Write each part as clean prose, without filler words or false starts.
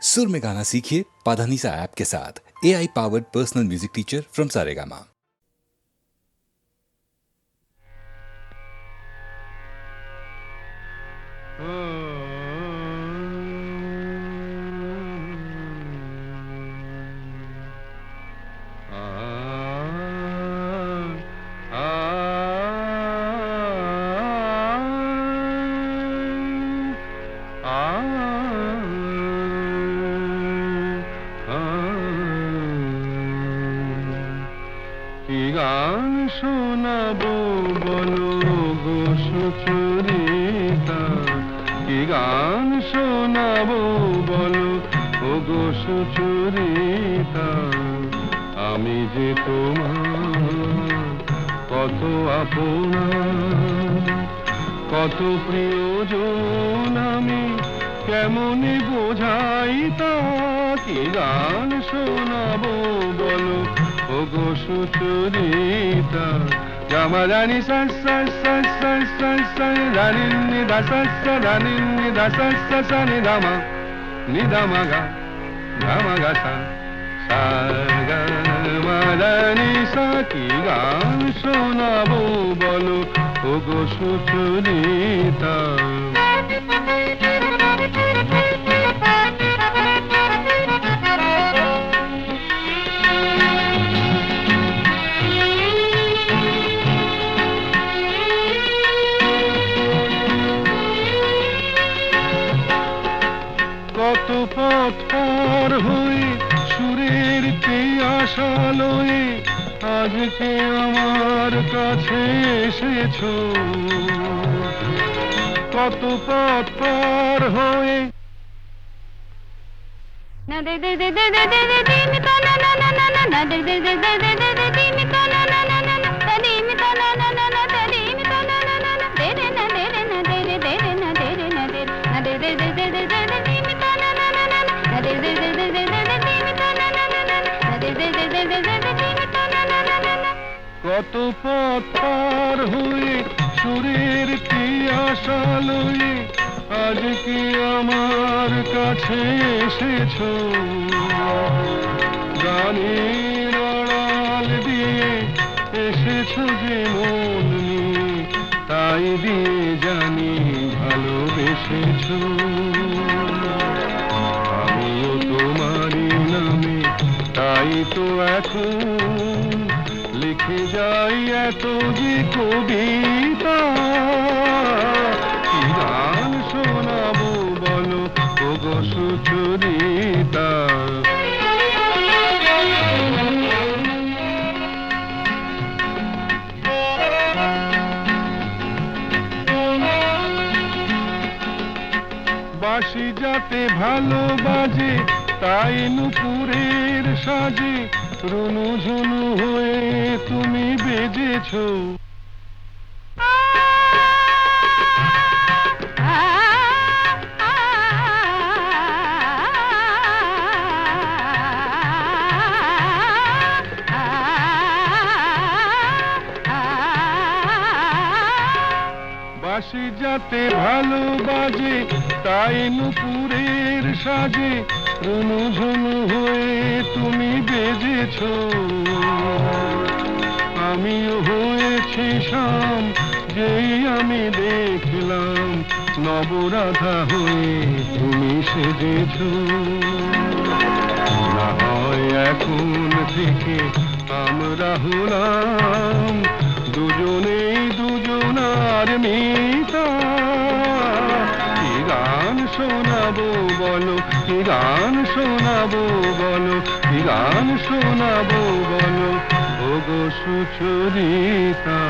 सुर में गाना सीखिए पाधानीसा ऐप के साथ। AI powered personal music teacher from Saregama. কি গান শোনাবো বলো গো সুচরিতা, কি গান শোনাবো বলো ও গো সুচরিতা। আমি যে তোমার কত আপনা, কত প্রিয়জন, আমি কেমনে বোঝাই তা। কি গান শোনাবো বলো ও গো সুচরিতা। জামা জানি সা সা সা সা সা সা জানি নি দা সা সা জানি নি দা সা সা সা নি দামা নি দামা গা দামা গা সা সা গা মা জানি সা। কি গান শোনাবো বলো ও গো সুচরিতা। কত পথ পার হয়ে সুরের আশা লয়ে আজকে আমার কাছে এসেছো। কত পথ পার হয়ে না দে দে দে দে দে দে দে দিন তা না না না না না না দে দে দে দে দে দে দে দিন তা না না না না না তা দিন তা না না না না তা দিন তা না না না না দে রে না দে রে না দে রে দে রে না দে রে না দে না দে দে দে দে দে দে দিন তা না না না না না দে দে দে দে দে দে দিন তা না না না না না দে দে দে দে দে দে দিন তা না না না না। কত পথ পার হয়ে সুরের আশা লয়ে আজকে আমার কাছে এসেছো। গানের আড়াল দিয়ে এসেছো যে মন নিয়ে, তাই দিয়ে জানি ভালোবেসেছো। আমিও তোমারই নামে তাই তো এখন লিখে যাই এত যে কবিতা। কি গান শোনাবো বলো ও গো সুচরিতা। বাঁশি যাতে ভালো বাজে তাই নুপুরের সাজে রুনু ঝুনু হয়ে তুমি বেজেছো। বাঁশি যাতে ভালো বাজে তাই নুপুরের সাজে রুনু ঝুনু হয়ে তুমি বেজেছো। আমিও হয়েছি শাম যেই আমি দেখলাম নবরাধা হয়ে তুমি সেজেছো। না হয় এখন থেকে আমরা হলাম দুজনেই দুজনার মিতা। কি গান শোনাবো বলো, কি গান শোনাবো বলো, কি গান শোনাবো বলো ও গো সুচরিতা।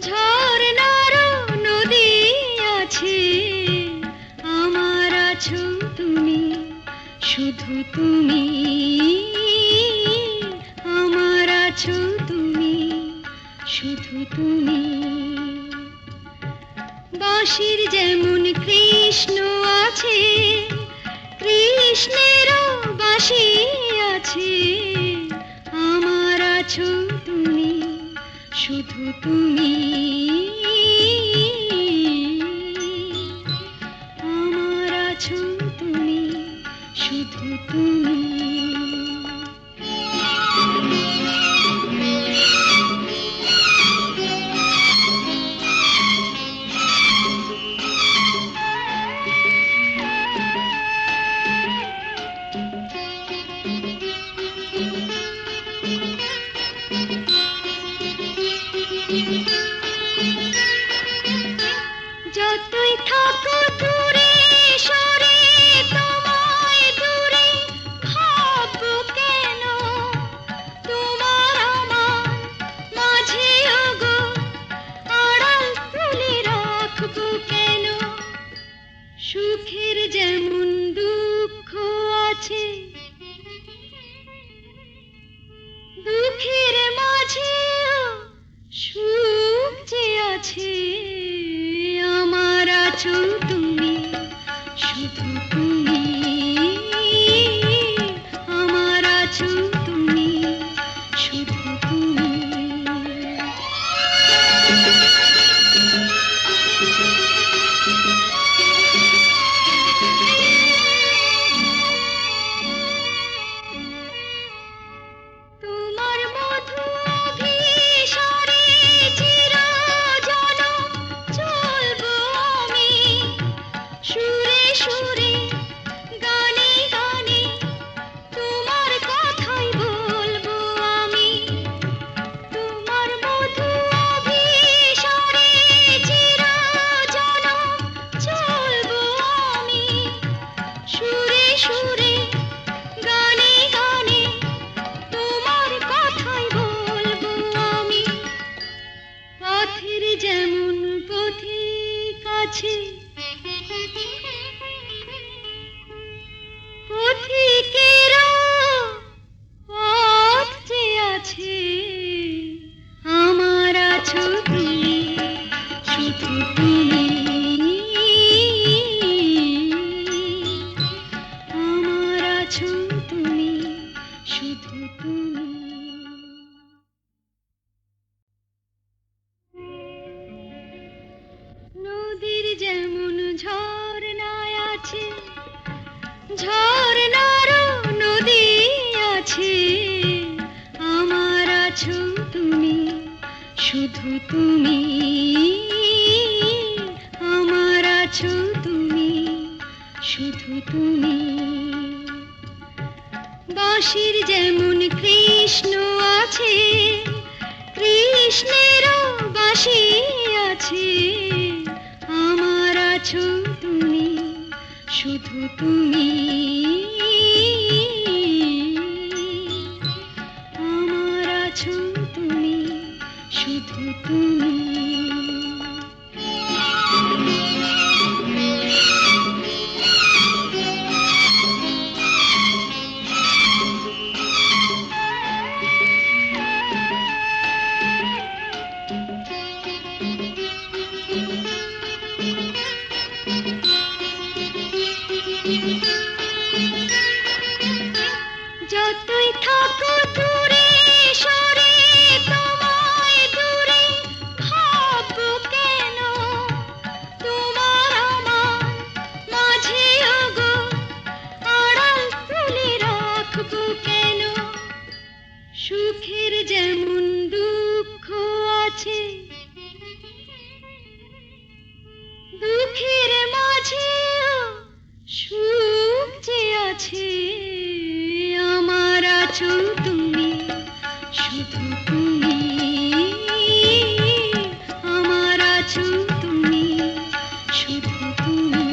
ঝর্ণার নদী আছে, আমার আছো তুমি, শুধু তুমি, আমার আছো তুমি, শুধু তুমি। বাঁশির যেমন কৃষ্ণ আছে, কৃষ্ণেরও বাঁশি আছে, আমার আছো তুমি, শুধু তুমি, আমার আছো তুমি, শুধু তুমি। যতই থাকো দূরে সরে, তোমায় দূরে ভাববো কেন, তোমার আমার মাঝে ওগো আড়াল তুলে রাখবো কেন। সুখের যেমন দুঃখ আছে, দুঃখের মাঝেও সুখ যে আছে, আমার আছো তুমি, শুধু তুমি, আমার আছো তুমি, শুধু তুমি। তোমার মধু অভিসারে চিরজনম চলবো আমি, সুরে সুরে গানে গানে তোমার কথাই বলবো আমি। তোমার মধু অভিসারে চিরজনম চলবো আমি, সুরে সুরে গানে গানে তোমার কথাই বলবো আমি। পথের যেমন পথিক আছে, পথিকেরও পথ যে আছে, আমার আছো তুমি, শুধু তুমি, আমার আছো তুমি, শুধু তুমি। নদীর যেমন ঝর্ণায় আছে, ঝর্ণারও নদী আছে, আমার আছো তুমি, শুধু তুমি, আমার আছো তুমি, শুধু তুমি। বাঁশির যেমন কৃষ্ণ আছে, কৃষ্ণেরও বাঁশি আছে, আমার আছো তুমি, শুধু তুমি, আমার আছো তুমি, শুধু তুমি। যতই থাকো দূরে সরে, তোমায় দূরে ভাববো কেন, তোমার আমার মাঝে ওগো আড়াল তুলে রাখবো কেন। সুখের যেমন দুঃখ আছে, দুঃখের মাঝেও সুখ যে আছে, আমার আছো তুমি, শুধু তুমি, আমার আছো তুমি, শুধু তুমি।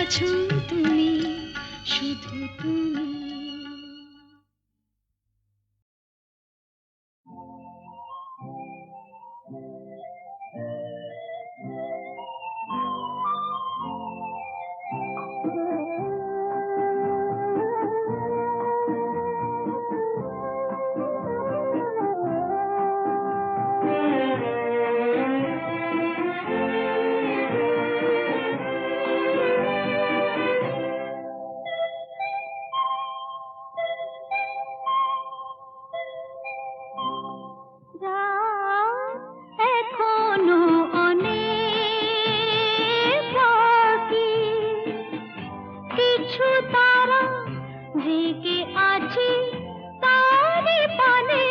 আছো তুমি, শুধু তুমি। এখনো অনেক বাকি, কিছু তারা জেগে আছে তারে পানে,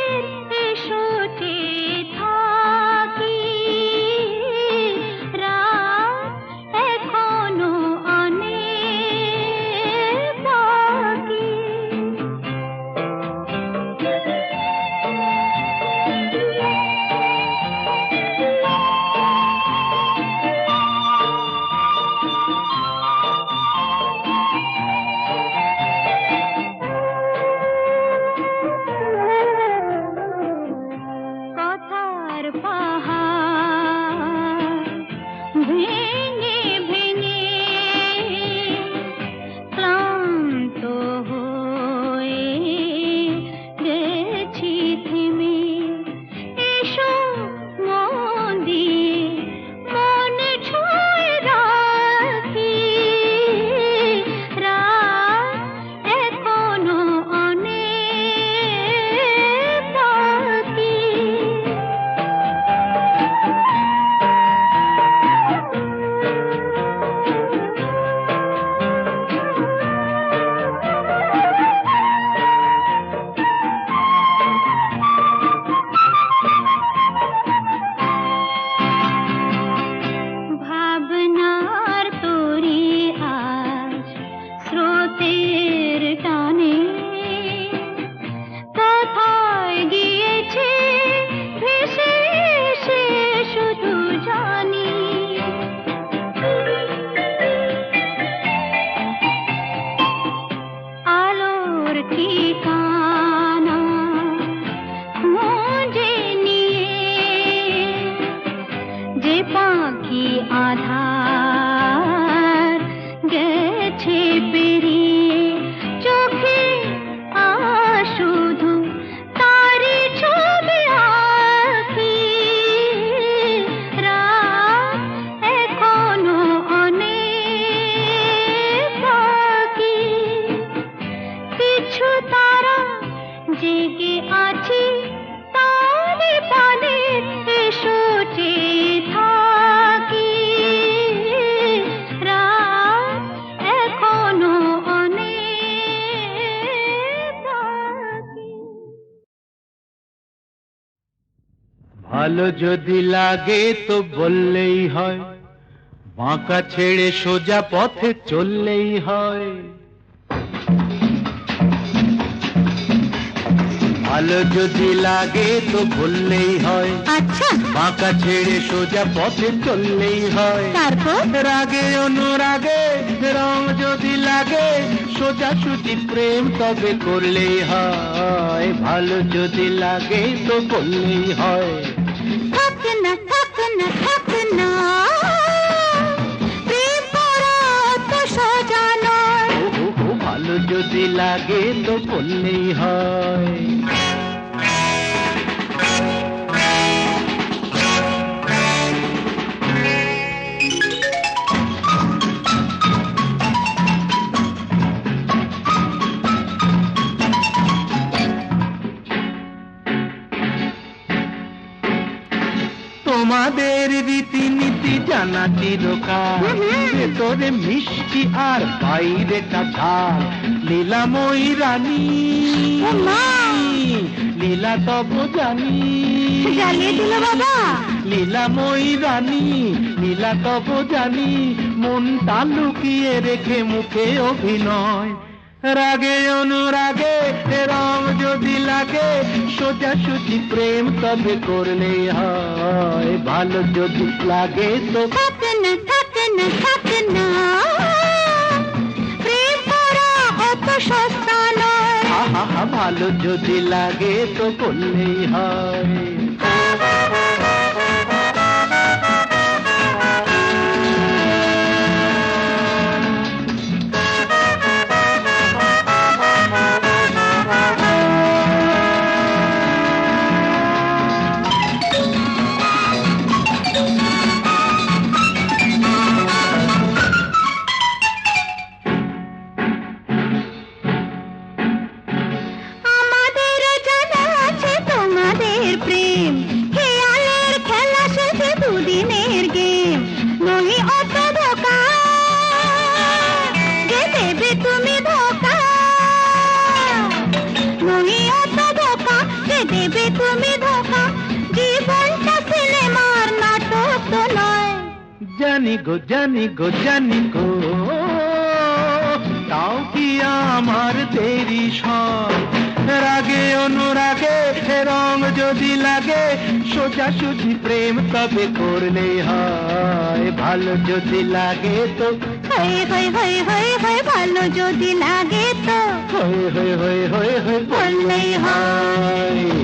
এসো চেয়ে থাকি। রাত এখনো অনেক বাকি। কথার পাহাড় ভেঙে ভেঙে ক্লান্ত হয়ে গেছি থেমে, এসো মন দিয়ে মনে ছুঁয়ে রাখি। রাত এখনো অনেক বাকি। ভাবনার তরি আজ স্রোতের টানে কোথায় গিয়েছে ভেসে এসে শুধু জানি। আলোর ঠিকানা খুঁজে নিয়ে যে পাখি আধার গেছে পেরিয়ে, চোখে শুধু তারি ছবি আঁকি। রাত এখনো অনেক বাকি, কিছু তারা জেগে আছে তারে পানে, এসো চেয়ে থাকি। রাত এখনো অনেক বাকি। ভালো যদি লাগে তো বললেই হয়, বাঁকা ছেড়ে সোজা পথে চললেই হয়। ভালো যদি লাগে তো বললেই হয়, আচ্ছা, বাঁকা ছেড়ে সোজা পথে চললেই হয়। তারপর রাগে অনুরাগে রং যদি লাগে, সোজা সুজি প্রেম তবে করলেই হয়। ভালো যদি লাগে তো বললেই হয়। থাক না থাক না থাক না, প্রেম করা তো সোজা নয়। ভালো যদি লাগে তো বললেই হয়। তোমাদের রীতিনীতি জানা চিরকাল, ভেতরে মিষ্টি আর বাইরে ঝাল। লীলাময়ী রানী লীলা তব জানি, জ্বালিয়ে দিল বাবা। লীলাময়ী রানী লীলা তব জানি, মনটা লুকিয়ে রেখে মুখে অভিনয়। রাগে অনুরাগে রং যদি লাগে, সোজা সুজি প্রেম তবে করলেই হয়। ভালো যদি লাগে তো থাক না থাক না থাক না, ভালো যদি লাগে তো করলেই হয়। আমাদের জানা আছে তোমাদের প্রেম, খেয়ালের খেলা শেষে দুদিনের গেম। নই অত ধোকা যে দেবে তুমি ধোকা, নই অত ধোকা যে দেবে তুমি ধোকা। জীবনটা সিনেমার নাটক তো নয়। জানি গো জানি গো জানি গো, তাও কি আমার দেরি সয়? রাগে অনুরাগে রং যদি লাগে, সোজা সুজি প্রেম তবে করলেই হয়। ভালো যদি লাগে তো হয়ে হয়ে হয়ে হয়ে হয়ে ভালো যদি লাগে তো হয়ে হয়ে হয়ে হয়ে হয়ে বললেই হয়। হয়।